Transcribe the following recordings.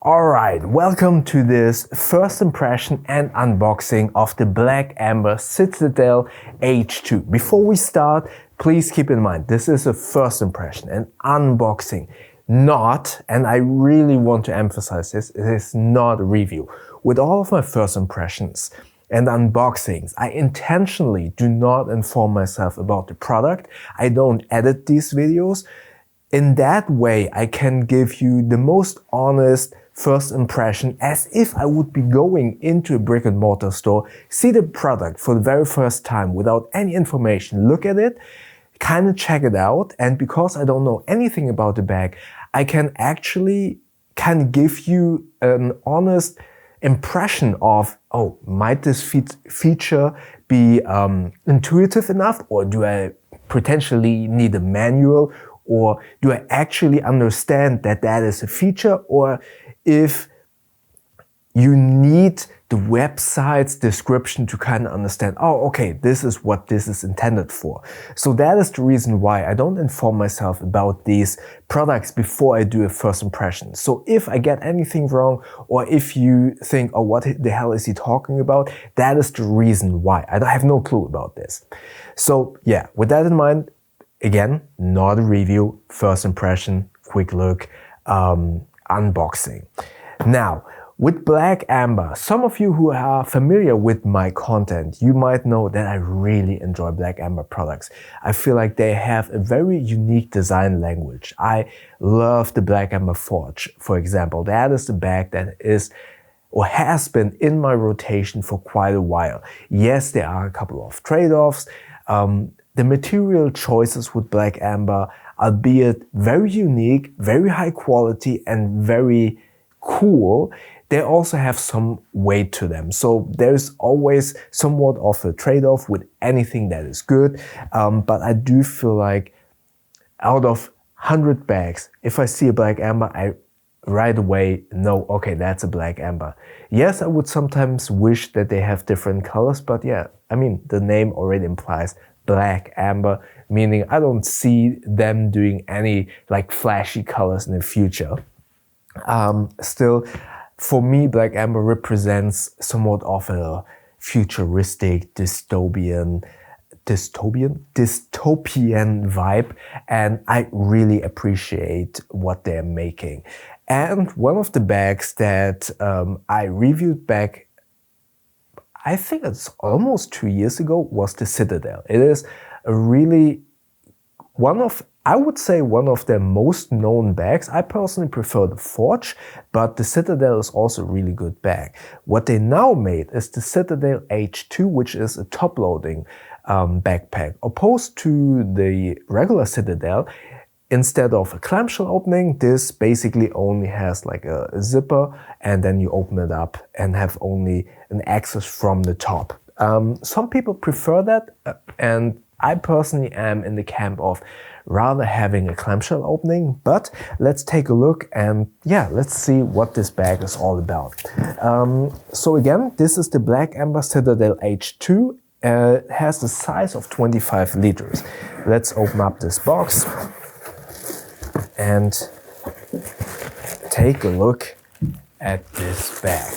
Alright, welcome to this first impression and unboxing of the Black Ember Citadel H2. Before we start, please keep in mind, this is a first impression, an unboxing, not, and I really want to emphasize this, it is not a review. With all of my first impressions and unboxings, I intentionally do not inform myself about the product. I don't edit these videos. In that way, I can give you the most honest first impression as if I would be going into a brick and mortar store, see the product for the very first time without any information, look at it, kind of check it out, and because I don't know anything about the bag, I can actually kind of give you an honest impression of, oh, might this feature be intuitive enough, or do I potentially need a manual, or do I actually understand that that is a feature, or if you need the website's description to kind of understand, oh, okay, this is what this is intended for. So that is the reason why I don't inform myself about these products before I do a first impression. So if I get anything wrong, or if you think, oh, what the hell is he talking about? That is the reason why. I have no clue about this. So yeah, with that in mind, again, not a review, first impression, quick look, unboxing. Now, with Black Ember, some of you who are familiar with my content, you might know that I really enjoy Black Ember products. I feel like they have a very unique design language. I love the Black Ember Forge, for example. That is the bag that is or has been in my rotation for quite a while. Yes, there are a couple of trade-offs. The material choices with Black Ember, albeit very unique, very high quality, and very cool, they also have some weight to them. So there's always somewhat of a trade-off with anything that is good. But I do feel like out of 100 bags, if I see a Black Ember, I right away know, okay, that's a Black Ember. Yes, I would sometimes wish that they have different colors, but yeah, I mean, the name already implies Black Ember, meaning I don't see them doing any like flashy colors in the future. Still, for me, Black Ember represents somewhat of a futuristic, dystopian vibe, and I really appreciate what they're making. And one of the bags that I reviewed back, I think it's almost 2 years ago, was the Citadel. It is a really I would say one of their most known bags. I personally prefer the Forge, but the Citadel is also a really good bag. What they now made is the Citadel H2, which is a top-loading backpack. Opposed to the regular Citadel, instead of a clamshell opening, this basically only has like a zipper, and then you open it up and have only an access from the top. Some people prefer that, and I personally am in the camp of rather having a clamshell opening, but let's take a look and yeah, let's see what this bag is all about. So again, this is the Black Ember Citadel H2. It has the size of 25 liters. Let's open up this box and take a look at this bag.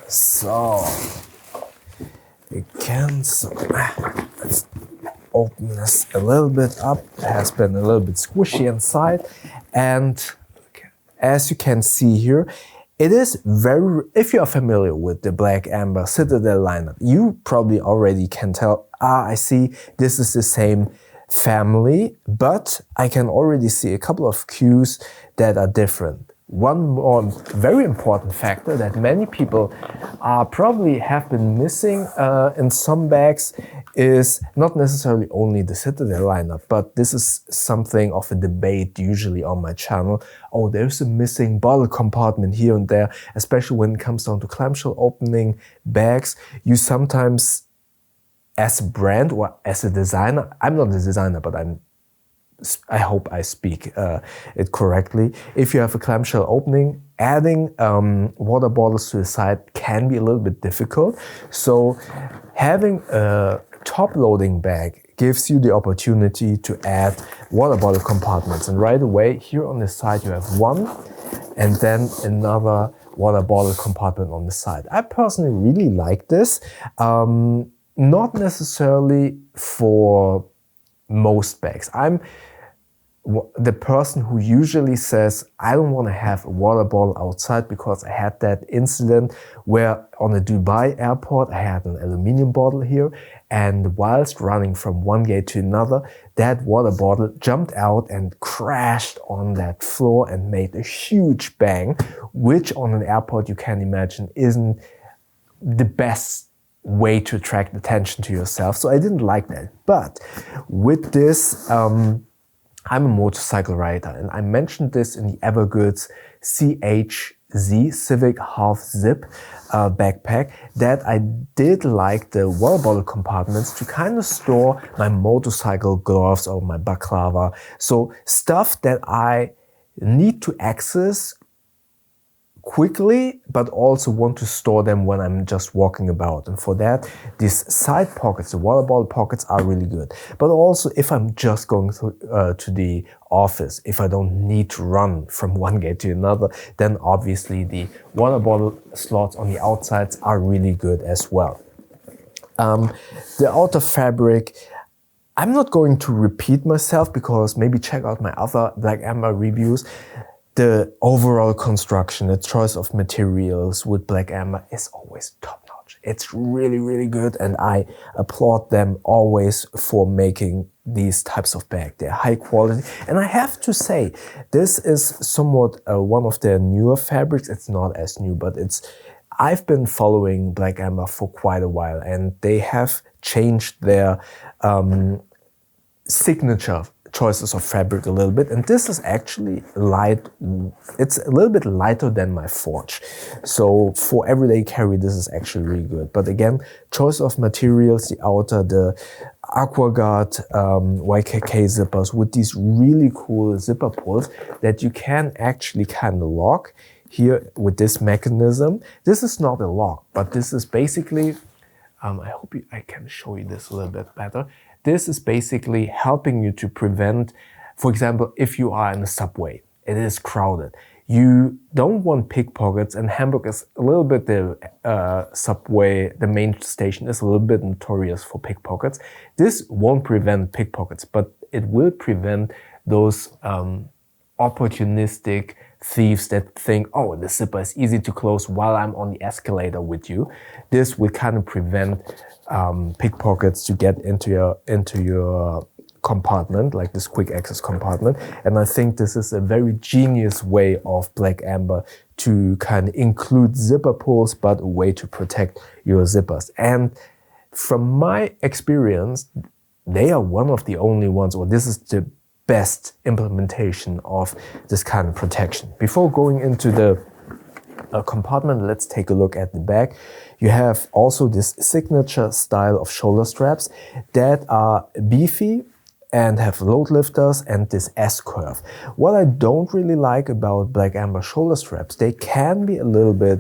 So, let's open this a little bit up. It has been a little bit squishy inside, and as you can see here, it is very, if you are familiar with the Black Ember Citadel lineup, you probably already can tell, I see this is the same family, but I can already see a couple of cues that are different. One more very important factor that many people probably have been missing in some bags is not necessarily only the Citadel lineup, but this is something of a debate usually on my channel. Oh, there's a missing bottle compartment here and there, especially when it comes down to clamshell opening bags. You sometimes, as a brand or as a designer, I'm not a designer, but I hope I speak it correctly. If you have a clamshell opening, adding water bottles to the side can be a little bit difficult. So having a top-loading bag gives you the opportunity to add water bottle compartments. And right away, here on the side, you have one, and then another water bottle compartment on the side. I personally really like this. Not necessarily for most bags. I'm the person who usually says, I don't want to have a water bottle outside, because I had that incident where on a Dubai airport, I had an aluminum bottle here, and whilst running from one gate to another, that water bottle jumped out and crashed on that floor and made a huge bang, which on an airport, you can imagine, isn't the best way to attract attention to yourself. So I didn't like that. But with this, I'm a motorcycle rider, and I mentioned this in the Evergoods Civic Half Zip backpack, that I did like the water bottle compartments to kind of store my motorcycle gloves or my baklava. So stuff that I need to access quickly, but also want to store them when I'm just walking about. And for that, these side pockets, the water bottle pockets, are really good. But also if I'm just going to the office, if I don't need to run from one gate to another, then obviously the water bottle slots on the outsides are really good as well. The outer fabric, I'm not going to repeat myself, because maybe check out my other Black Ember reviews. The overall construction, the choice of materials with Black Ember is always top notch. It's really, really good, and I applaud them always for making these types of bags. They're high quality, and I have to say, this is somewhat one of their newer fabrics. It's not as new, but I've been following Black Ember for quite a while, and they have changed their signature choices of fabric a little bit, and this is actually light. It's a little bit lighter than my Forge, so for everyday carry this is actually really good. But again, choice of materials, the outer, the Aquaguard YKK zippers with these really cool zipper pulls that you can actually kind of lock here with this mechanism. This is not a lock, but this is basically, I hope I can show you this a little bit better. This is basically helping you to prevent, for example, if you are in a subway, it is crowded. You don't want pickpockets, and Hamburg is a little bit, the subway, the main station is a little bit notorious for pickpockets. This won't prevent pickpockets, but it will prevent those opportunistic thieves that think, oh, the zipper is easy to close while I'm on the escalator with you. This will kind of prevent pickpockets to get into your compartment, like this quick access compartment. And I think this is a very genius way of Black Ember to kind of include zipper pulls, but a way to protect your zippers. And from my experience, they are one of the only ones, or this is the best implementation of this kind of protection. Before going into the compartment, let's take a look at the back. You have also this signature style of shoulder straps that are beefy and have load lifters and this S-curve. What I don't really like about Black Ember shoulder straps, they can be a little bit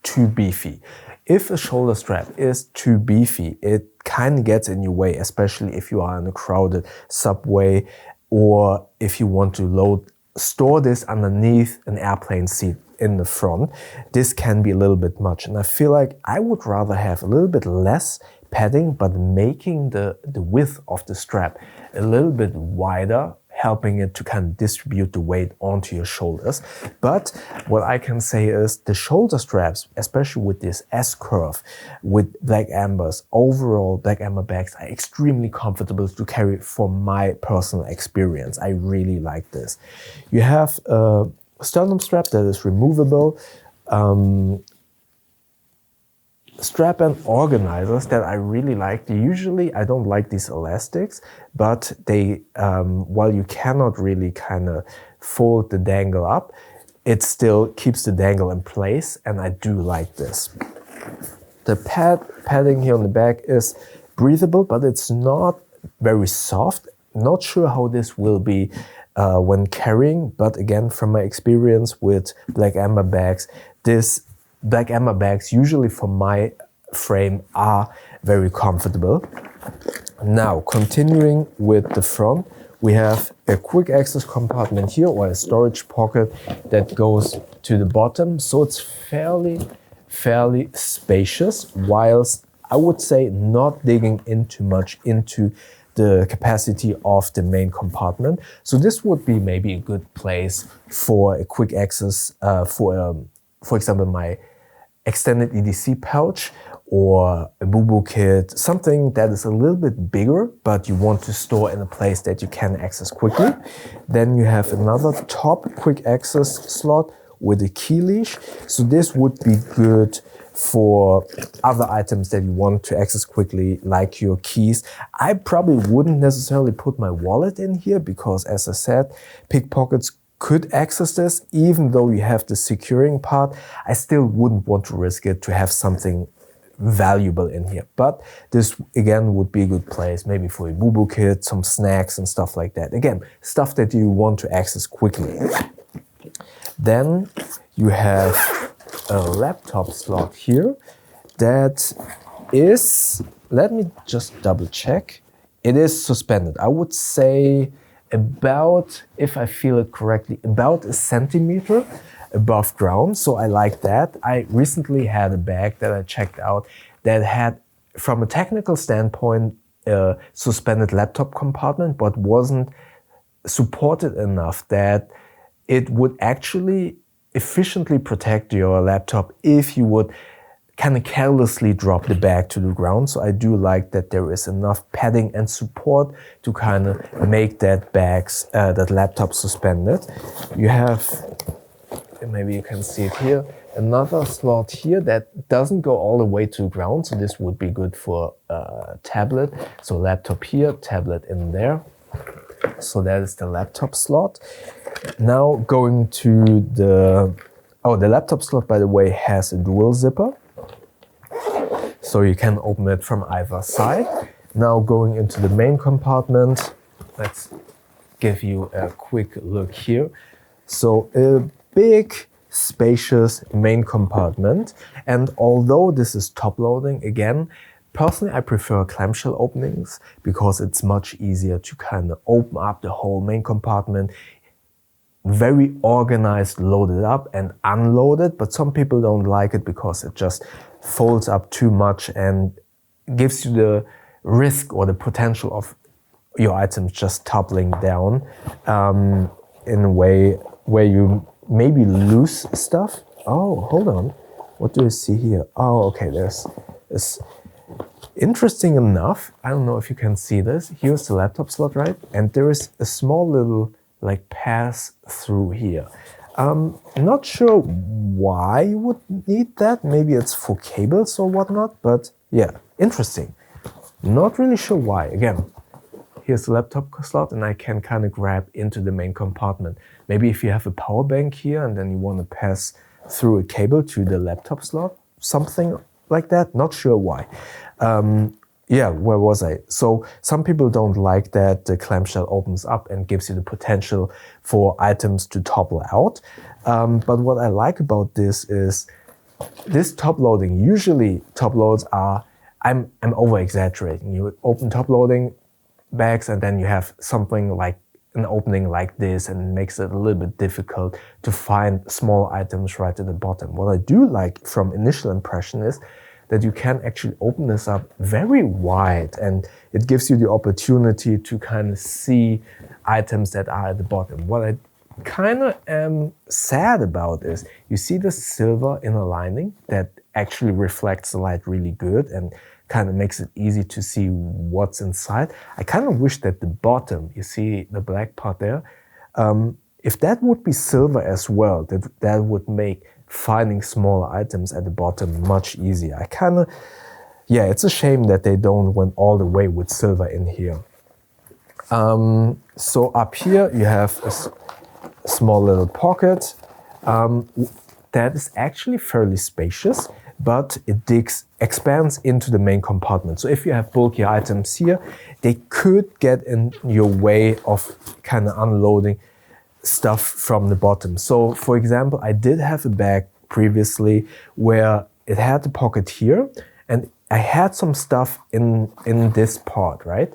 too beefy. If a shoulder strap is too beefy, it kind of gets in your way, especially if you are in a crowded subway, or if you want to store this underneath an airplane seat in the front. This can be a little bit much, and I feel like I would rather have a little bit less padding, but making the width of the strap a little bit wider, helping it to kind of distribute the weight onto your shoulders. But what I can say is the shoulder straps, especially with this S-curve, with Black Embers, overall Black Ember bags are extremely comfortable to carry from my personal experience. I really like this. You have a sternum strap that is removable, strap and organizers that I really like. Usually I don't like these elastics, but they, while you cannot really kind of fold the dangle up, it still keeps the dangle in place, and I do like this. The padding here on the back is breathable, but it's not very soft. Not sure how this will be when carrying, but again, from my experience with Black Ember bags, Black Ember bags, usually for my frame, are very comfortable. Now, continuing with the front, we have a quick access compartment here, or a storage pocket that goes to the bottom. So it's fairly spacious, whilst I would say not digging in too much into the capacity of the main compartment. So this would be maybe a good place for a quick access for example, my extended EDC pouch, or a boo-boo kit, something that is a little bit bigger, but you want to store in a place that you can access quickly. Then you have another top quick access slot with a key leash. So this would be good for other items that you want to access quickly, like your keys. I probably wouldn't necessarily put my wallet in here because, as I said, pickpockets could access this. Even though you have the securing part, I still wouldn't want to risk it to have something valuable in here. But this again would be a good place, maybe for a boo-boo kit, some snacks and stuff like that. Again, stuff that you want to access quickly. Then you have a laptop slot here that is, let me just double check, it is suspended. I would say about, if I feel it correctly, about a centimeter above ground. So I like that. I recently had a bag that I checked out that had, from a technical standpoint, a suspended laptop compartment, but wasn't supported enough that it would actually efficiently protect your laptop if you would kind of carelessly drop the bag to the ground. So I do like that there is enough padding and support to kind of make that that laptop suspended. You have, maybe you can see it here, another slot here that doesn't go all the way to the ground. So this would be good for a tablet. So laptop here, tablet in there. So that is the laptop slot. Now going to the laptop slot, by the way, has a dual zipper. So you can open it from either side. Now going into the main compartment, let's give you a quick look here. So a big, spacious main compartment. And although this is top loading, again, personally I prefer clamshell openings because it's much easier to kind of open up the whole main compartment. Very organized, loaded up and unloaded, but some people don't like it because it just folds up too much and gives you the risk or the potential of your items just toppling down in a way where you maybe lose stuff. Oh, hold on. What do I see here? Oh, okay, there's this. Interesting enough, I don't know if you can see this. Here's the laptop slot, right? And there is a small little like pass through here. Not sure why you would need that. Maybe it's for cables or whatnot, but yeah, interesting. Not really sure why. Again, here's the laptop slot and I can kind of grab into the main compartment. Maybe if you have a power bank here and then you want to pass through a cable to the laptop slot, something like that. Not sure why. Yeah, where was I? So some people don't like that the clamshell opens up and gives you the potential for items to topple out. But what I like about this is this top loading. Usually top loads are, I'm over exaggerating. You open top loading bags and then you have something like an opening like this, and it makes it a little bit difficult to find small items right at the bottom. What I do like from initial impression is that you can actually open this up very wide, and it gives you the opportunity to kind of see items that are at the bottom. What I kind of am sad about is you see the silver inner lining that actually reflects the light really good and kind of makes it easy to see what's inside. I kind of wish that the bottom, you see the black part there, if that would be silver as well, that would make finding smaller items at the bottom much easier. I kind of, yeah, it's a shame that they don't went all the way with silver in here. So up here you have a small little pocket that is actually fairly spacious, but it expands into the main compartment. So if you have bulky items here, they could get in your way of kind of unloading stuff from the bottom. So for example, I did have a bag previously where it had the pocket here, and I had some stuff in this part, right?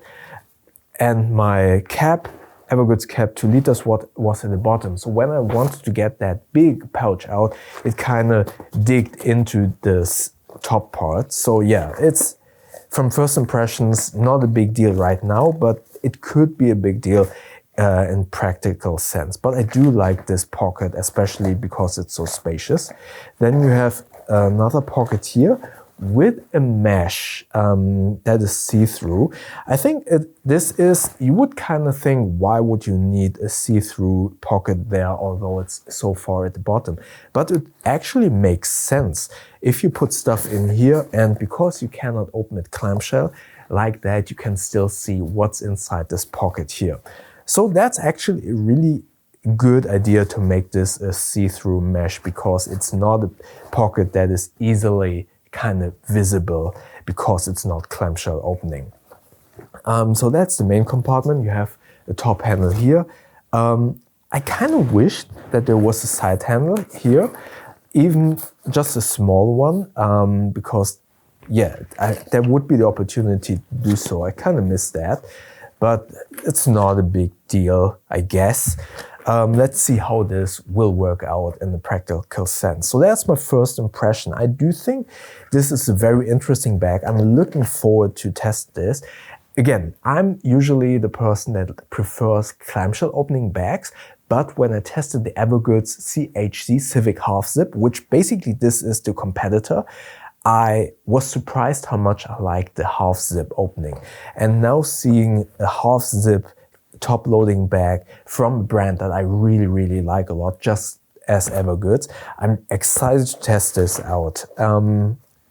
And my cap, Evergoods cap 2 liters, what was at the bottom. So when I wanted to get that big pouch out, it kind of digged into this top part. So yeah, it's from first impressions, not a big deal right now, but it could be a big deal in practical sense. But I do like this pocket, especially because it's so spacious. Then you have another pocket here with a mesh that is see-through. I think this is, you would kind of think, why would you need a see-through pocket there, although it's so far at the bottom? But it actually makes sense. If you put stuff in here, and because you cannot open it clamshell like that, you can still see what's inside this pocket here. So that's actually a really good idea to make this a see-through mesh, because it's not a pocket that is easily kind of visible because it's not clamshell opening. So that's the main compartment. You have the top handle here. I kind of wished that there was a side handle here, even just a small one, because yeah, there would be the opportunity to do so. I kind of miss that, but it's not a big deal, I guess. Let's see how this will work out in the practical sense. So that's my first impression. I do think this is a very interesting bag. I'm looking forward to test this. Again, I'm usually the person that prefers clamshell opening bags, but when I tested the Evergoods CHZ Civic Half Zip, which basically this is the competitor, I was surprised how much I liked the half zip opening. And now seeing a half zip top loading bag from a brand that I really, really like a lot, just as Evergoods, I'm excited to test this out.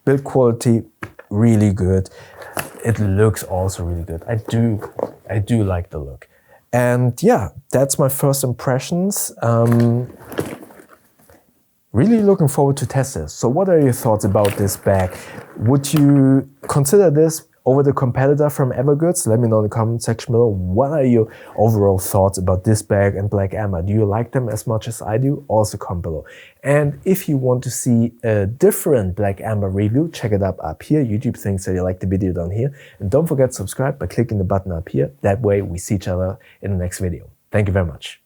Build quality, really good. It looks also really good. I do like the look. And yeah, that's my first impressions. Really looking forward to test this. So what are your thoughts about this bag? Would you consider this over the competitor from Evergoods? Let me know in the comment section below. What are your overall thoughts about this bag and Black Ember? Do you like them as much as I do? Also comment below. And if you want to see a different Black Ember review, check it up here. YouTube thinks that you like the video down here. And don't forget to subscribe by clicking the button up here. That way we see each other in the next video. Thank you very much.